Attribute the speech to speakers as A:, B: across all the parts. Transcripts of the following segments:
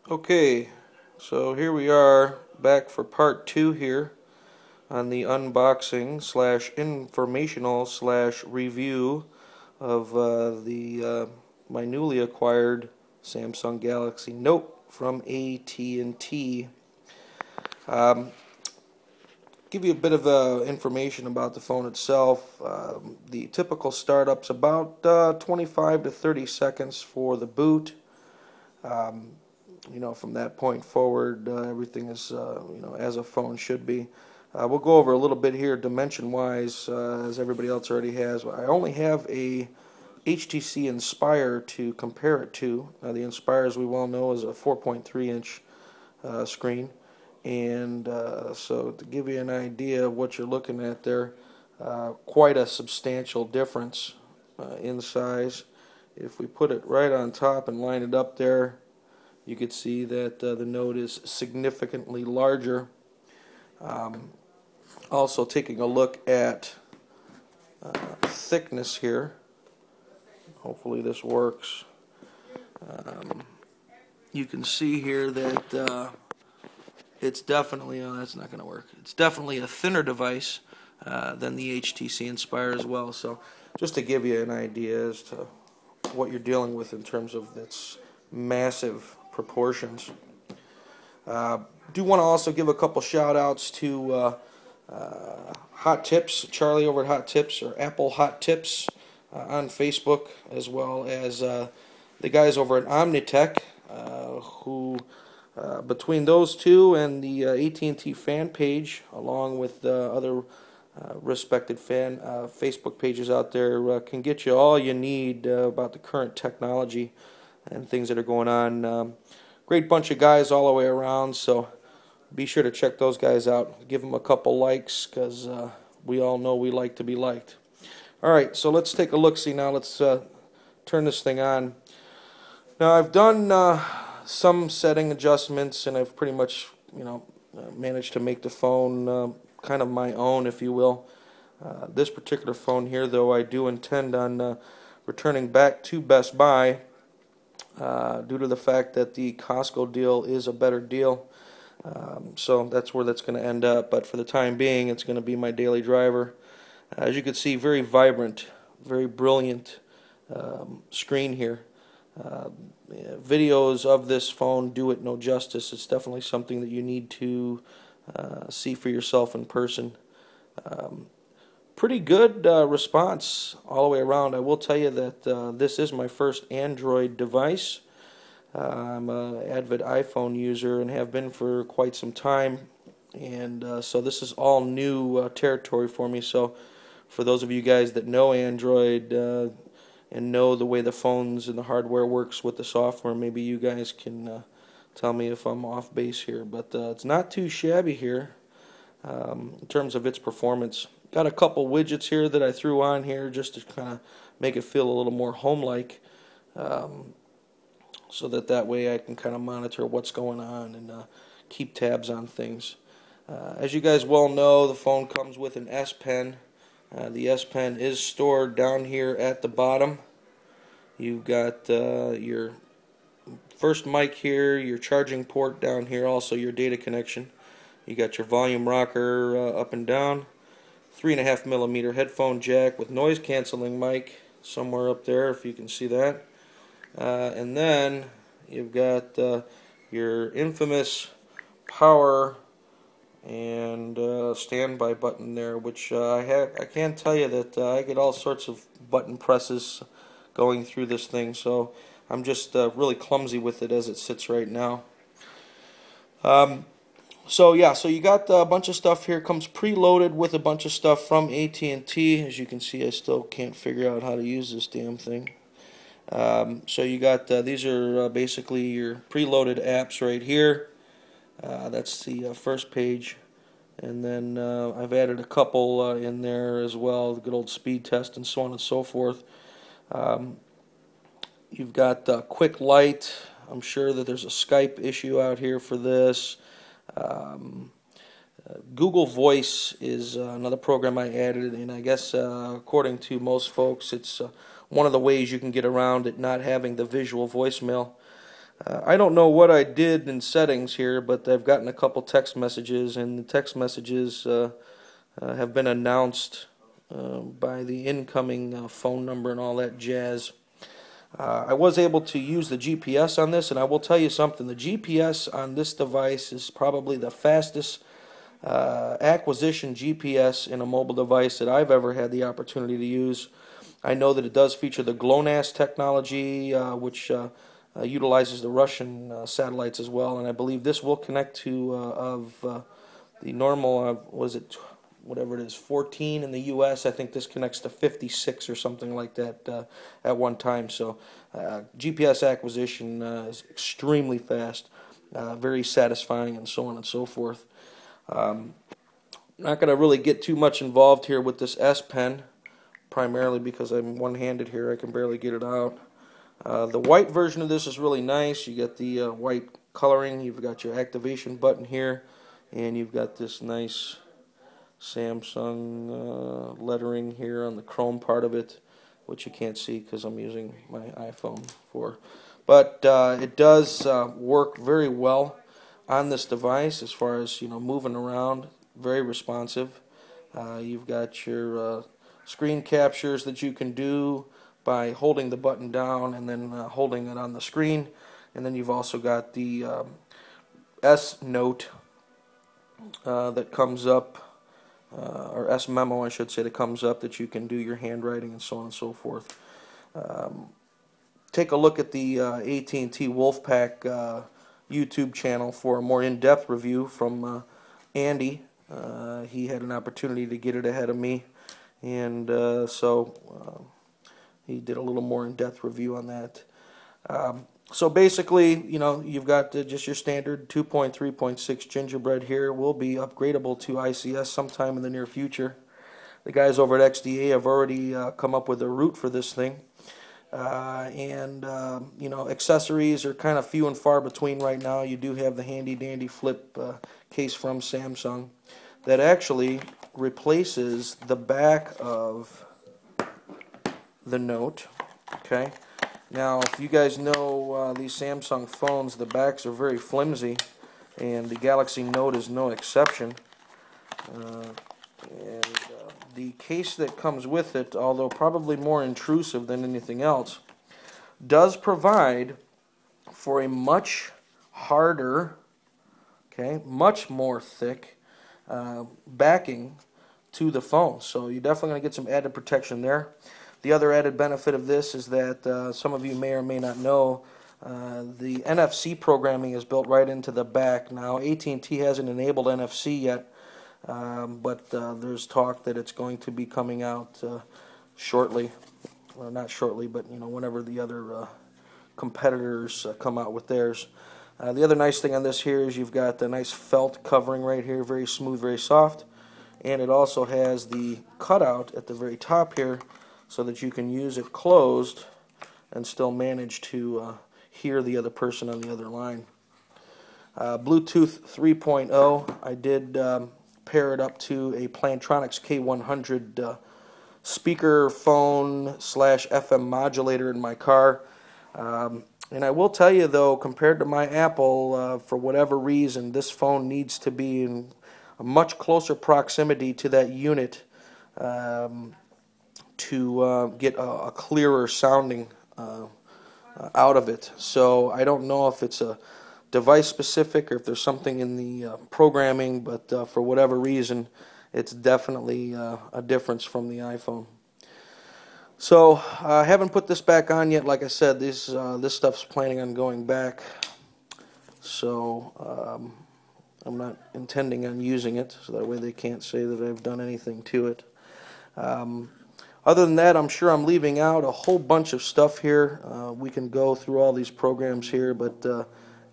A: Okay, so here we are back for part 2 here on the unboxing slash informational slash review of my newly acquired Samsung Galaxy Note from AT&T. Give you a bit of information about the phone itself. The typical startup's about 25 to 30 seconds for the boot. From that point forward, everything is, as a phone should be. We'll go over a little bit here dimension-wise, as everybody else already has. I only have a HTC Inspire to compare it to. The Inspire, as we well know, is a 4.3-inch screen. And so to give you an idea of what you're looking at there, quite a substantial difference in size. If we put it right on top and line it up there, you could see that the Note is significantly larger. Also taking a look at thickness here. Hopefully this works. You can see here that it's definitely, that's not going to work. It's definitely a thinner device than the HTC Inspire as well. So just to give you an idea as to what you're dealing with in terms of its massive proportions. Do want to also give a couple shout outs to Hot Tips, Charlie over at Hot Tips, or Apple Hot Tips on Facebook, as well as the guys over at Omni-Tek, who between those two and the AT&T fan page, along with other respected fan Facebook pages out there, can get you all you need about the current technology and things that are going on. Great bunch of guys all the way around, so be sure to check those guys out. Give them a couple likes, because we all know we like to be liked. Alright, so let's take a look-see now. Let's turn this thing on. Now, I've done some setting adjustments, and I've pretty much, managed to make the phone kind of my own, if you will. This particular phone here, though, I do intend on returning back to Best Buy due to the fact that the Costco deal is a better deal. So that's where that's going to end up. But for the time being, it's going to be my daily driver. As you can see, very vibrant, very brilliant screen here. Videos of this phone do it no justice. It's definitely something that you need to see for yourself in person. Pretty good response all the way around. I will tell you that this is my first Android device. I'm an avid iPhone user and have been for quite some time, and so this is all new territory for me. So for those of you guys that know Android and know the way the phones and the hardware works with the software, maybe you guys can tell me if I'm off base here. But it's not too shabby here in terms of its performance. Got a couple widgets here that I threw on here just to kind of make it feel a little more home-like, so that way I can kind of monitor what's going on and keep tabs on things. As you guys well know, the phone comes with an S Pen. The S Pen is stored down here at the bottom. You've got your first mic here, your charging port down here, also your data connection. You got your volume rocker up and down. 3.5mm headphone jack with noise canceling mic somewhere up there, if you can see that. And then you've got your infamous power and standby button there, which I can tell you that I get all sorts of button presses going through this thing, so I'm just really clumsy with it as it sits right now. So yeah, so you got a bunch of stuff here. Comes preloaded with a bunch of stuff from AT&T. As you can see, I still can't figure out how to use this damn thing. So you got these are basically your preloaded apps right here. That's the first page, and then I've added a couple in there as well, the good old speed test and so on and so forth. You've got Quick Light. I'm sure that there's a Skype issue out here for this. Google Voice is another program I added, and I guess according to most folks, it's one of the ways you can get around it not having the visual voicemail. I don't know what I did in settings here, but I've gotten a couple text messages, and the text messages have been announced by the incoming phone number and all that jazz. I was able to use the GPS on this, and I will tell you something. The GPS on this device is probably the fastest acquisition GPS in a mobile device that I've ever had the opportunity to use. I know that it does feature the GLONASS technology, which utilizes the Russian satellites as well, and I believe this will connect to the normal, was it whatever it is, 14 in the U.S. I think this connects to 56 or something like that at one time. So GPS acquisition is extremely fast, very satisfying, and so on and so forth. Not going to really get too much involved here with this S Pen, primarily because I'm one-handed here. I can barely get it out. The white version of this is really nice. You get the white coloring. You've got your activation button here, and you've got this nice Samsung lettering here on the chrome part of it, which you can't see because I'm using my iPhone for. But it does work very well on this device as far as, you know, moving around. Very responsive. You've got your screen captures that you can do by holding the button down and then holding it on the screen. And then you've also got the S Note that comes up, or S Memo I should say, that comes up that you can do your handwriting and so on and so forth. Take a look at the AT&T Wolfpack YouTube channel for a more in-depth review from Andy. He had an opportunity to get it ahead of me, and so he did a little more in-depth review on that. So basically, you know, you've got just your standard 2.3.6 gingerbread here. Will be upgradable to ICS sometime in the near future. The guys over at XDA have already come up with a route for this thing. You know, accessories are kind of few and far between right now. You do have the handy-dandy flip case from Samsung that actually replaces the back of the Note. Okay. Now, if you guys know these Samsung phones, the backs are very flimsy, and the Galaxy Note is no exception. The case that comes with it, although probably more intrusive than anything else, does provide for a much harder, okay, much more thick backing to the phone. So you're definitely going to get some added protection there. The other added benefit of this is that some of you may or may not know, the NFC programming is built right into the back. Now, AT&T hasn't enabled NFC yet, but there's talk that it's going to be coming out shortly. Well, not shortly, but you know, whenever the other competitors come out with theirs. The other nice thing on this here is you've got the nice felt covering right here, very smooth, very soft, and it also has the cutout at the very top here, so that you can use it closed and still manage to hear the other person on the other line. Bluetooth 3.0, I did pair it up to a Plantronics K100 speaker phone / FM modulator in my car. And I will tell you though, compared to my Apple, for whatever reason, this phone needs to be in a much closer proximity to that unit to get a clearer sounding out of it. So I don't know if it's a device specific or if there's something in the programming, but for whatever reason, it's definitely a difference from the iPhone. So I haven't put this back on yet. Like I said, this stuff's planning on going back, so I'm not intending on using it, so that way they can't say that I've done anything to it. Other than that, I'm sure I'm leaving out a whole bunch of stuff here. We can go through all these programs here, but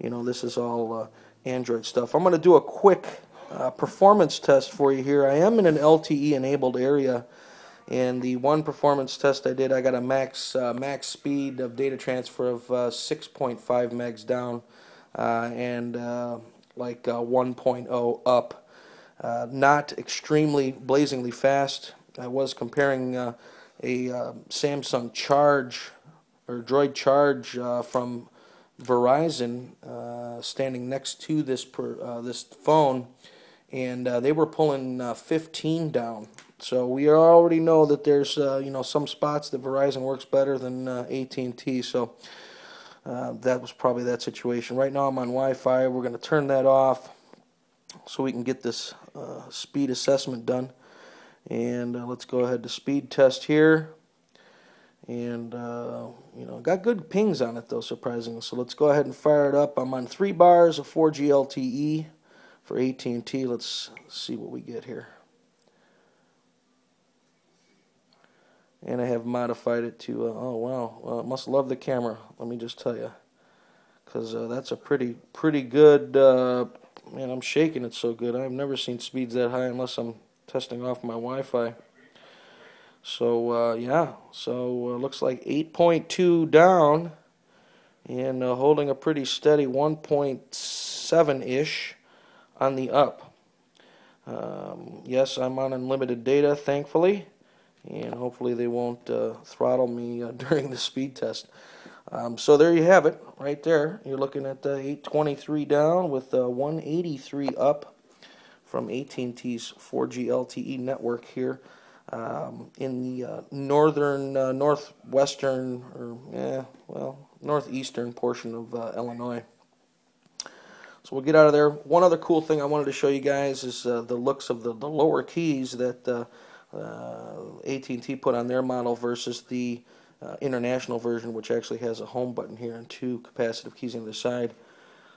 A: you know, this is all Android stuff. I'm going to do a quick performance test for you here. I am in an LTE enabled area, and the one performance test I did, I got a max speed of data transfer of 6.5 megs down and like 1.0 up. Not extremely blazingly fast. I was comparing a Samsung Charge or Droid Charge from Verizon standing next to this this phone, and they were pulling 15 down. So we already know that there's some spots that Verizon works better than AT&T. So that was probably that situation. Right now I'm on Wi-Fi. We're going to turn that off so we can get this speed assessment done. And let's go ahead to speed test here. And got good pings on it though, surprisingly. So let's go ahead and fire it up. I'm on 3 bars of 4G LTE for AT&T. Let's see what we get here. And I have modified it to oh wow, well, it must love the camera. Let me just tell you, because that's a pretty good. Man, I'm shaking it so good. I've never seen speeds that high unless I'm testing off my Wi-Fi. So yeah, so looks like 8.2 down, and holding a pretty steady 1.7-ish on the up. Yes, I'm on unlimited data, thankfully, and hopefully they won't throttle me during the speed test. So there you have it, right there. You're looking at 823 down with 183 up from AT&T's 4G LTE network here. In the northwestern, or northeastern portion of Illinois. So we'll get out of there. One other cool thing I wanted to show you guys is the looks of the lower keys that AT&T put on their model versus the international version, which actually has a home button here and 2 capacitive keys on the side.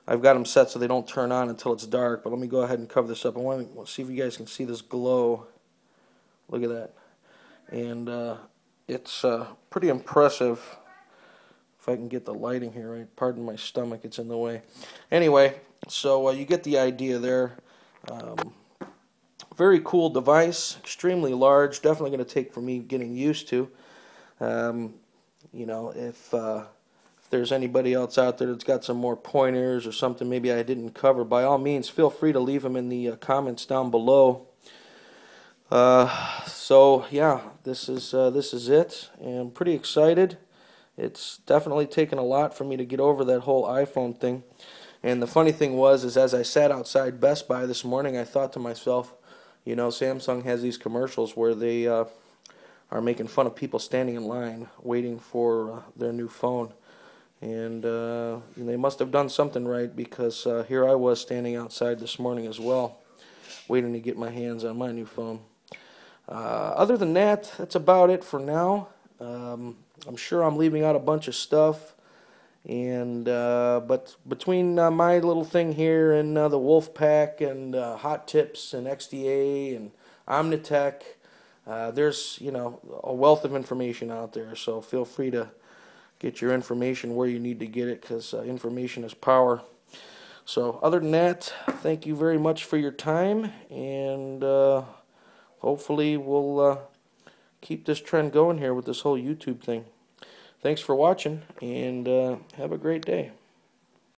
A: I've got them set so they don't turn on until it's dark, but let me go ahead and cover this up. I want to see if you guys can see this glow. Look at that. And it's pretty impressive. If I can get the lighting here right. Pardon my stomach, it's in the way. Anyway, so you get the idea there. Very cool device, extremely large. Definitely going to take for me getting used to. If there's anybody else out there that's got some more pointers or something maybe I didn't cover, by all means, feel free to leave them in the comments down below. So yeah, this is it, and I'm pretty excited. It's definitely taken a lot for me to get over that whole iPhone thing. And the funny thing is as I sat outside Best Buy this morning, I thought to myself, Samsung has these commercials where they are making fun of people standing in line waiting for their new phone. And they must have done something right, because here I was standing outside this morning as well, waiting to get my hands on my new phone. Other than that, that's about it for now. I'm sure I'm leaving out a bunch of stuff, and but between my little thing here and the Wolf Pack and Hot Tips and XDA and Omni-Tek, there's a wealth of information out there. So feel free to get your information where you need to get it, because information is power. So other than that, thank you very much for your time, and hopefully we'll keep this trend going here with this whole YouTube thing. Thanks for watching, and have a great day.